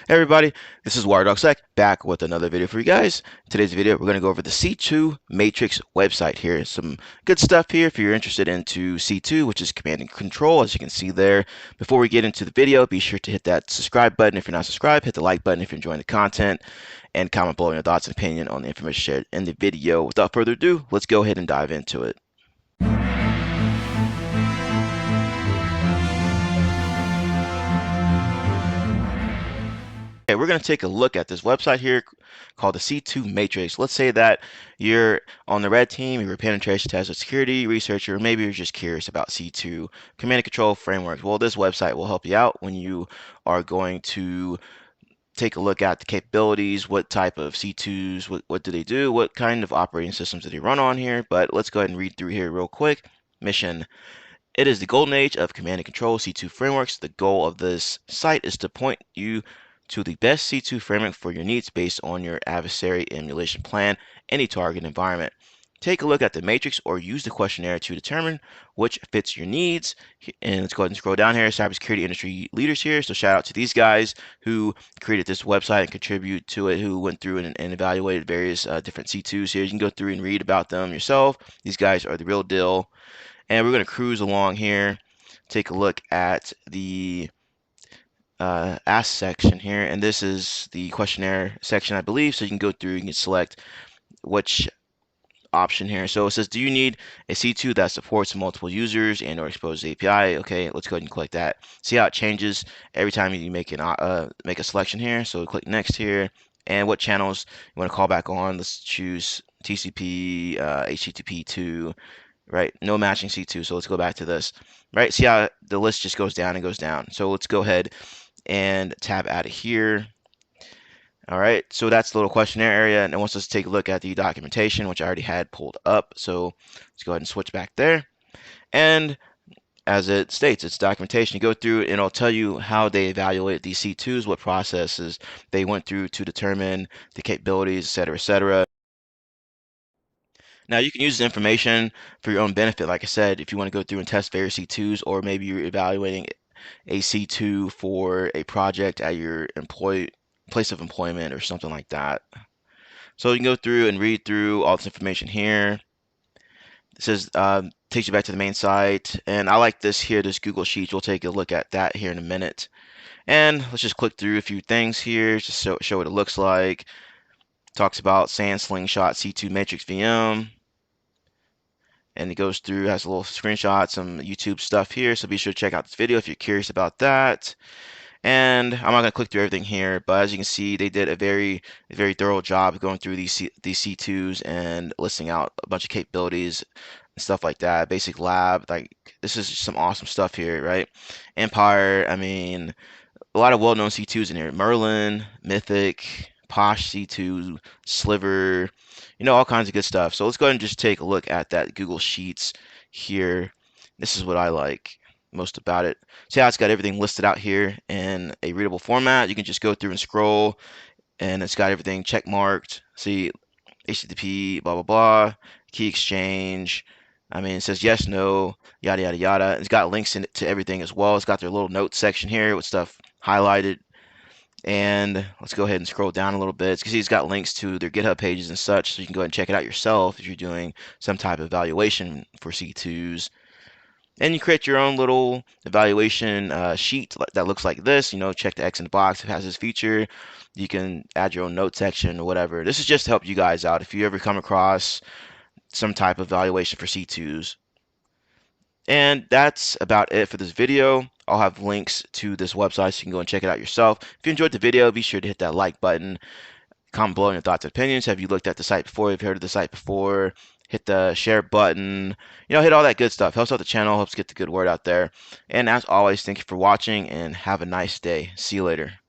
Hey everybody, this is WireDogSec back with another video for you guys. Today's video, we're going to go over the C2 Matrix website here. Some good stuff here if you're interested into C2, which is command and control, as you can see there. Before we get into the video, be sure to hit that subscribe button if you're not subscribed, hit the like button if you're enjoying the content, and comment below your thoughts and opinion on the information shared in the video. Without further ado, let's go ahead and dive into it. Okay, we're going to take a look at this website here called the C2 Matrix. Let's say that you're on the red team, you're a penetration tester, security researcher, or maybe you're just curious about C2 command and control frameworks. Well, this website will help you out when you are going to take a look at the capabilities, what type of C2s, what do they do, what kind of operating systems do they run on here. But let's go ahead and read through here real quick. Mission. It is the golden age of command and control C2 frameworks. The goal of this site is to point you to the best C2 framework for your needs based on your adversary emulation plan, any target environment. Take a look at the matrix or use the questionnaire to determine which fits your needs. And let's go ahead and scroll down here. Cybersecurity industry leaders here. So shout out to these guys who created this website and contribute to it, who went through and evaluated various different C2s here. You can go through and read about them yourself. These guys are the real deal. And we're going to cruise along here, take a look at the ask section here, and this is the questionnaire section, I believe. So you can go through and you can select which option here. So it says, do you need a C2 that supports multiple users and or exposed API? Okay, let's go ahead and click that. See how it changes every time you make a selection here. So click next here, and what channels you want to call back on. Let's choose TCP, HTTP2. Right, no matching C2. So let's go back to this. Right, see how the list just goes down and goes down. So let's go ahead and tab out of here. All right, so that's the little questionnaire area, and it wants us to take a look at the documentation, which I already had pulled up. So let's go ahead and switch back there. And as it states, it's documentation. You go through and it'll tell you how they evaluate these C2s, what processes they went through to determine the capabilities, et cetera, et cetera. Now you can use this information for your own benefit. Like I said, if you want to go through and test various C2s, or maybe you're evaluating a C2 for a project at your place of employment or something like that. So you can go through and read through all this information here. It says takes you back to the main site, and I like this here, this Google Sheets. We'll take a look at that here in a minute. And let's just click through a few things here, just show what it looks like. Talks about SAN Slingshot C2 Matrix VM. And it goes through, has a little screenshot, some YouTube stuff here. So be sure to check out this video if you're curious about that. And I'm not going to click through everything here, but as you can see, they did a very thorough job of going through these C2s and listing out a bunch of capabilities and stuff like that. Basic lab, like this is some awesome stuff here, right? Empire, I mean, a lot of well-known C2s in here. Merlin, Mythic, Posh C2, Sliver, all kinds of good stuff. So let's go ahead and just take a look at that Google Sheets here. This is what I like most about it. See how it's got everything listed out here in a readable format. You can just go through and scroll, and it's got everything check marked. See, HTTP, blah, blah, blah, key exchange. I mean, it says yes, no, yada, yada, yada. It's got links in it to everything as well. It's got their little notes section here with stuff highlighted. And let's go ahead and scroll down a little bit. You can see it's got links to their GitHub pages and such, so you can go ahead and check it out yourself if you're doing some type of evaluation for C2s. And you create your own little evaluation sheet that looks like this. Check the X in the box if it has this feature. You can add your own note section or whatever. This is just to help you guys out if you ever come across some type of evaluation for C2s. And that's about it for this video. I'll have links to this website so you can go and check it out yourself. If you enjoyed the video, be sure to hit that like button. Comment below your thoughts and opinions. Have you looked at the site before? Have you heard of the site before? Hit the share button. Hit all that good stuff. Helps out the channel, helps get the good word out there. And as always, thank you for watching and have a nice day. See you later.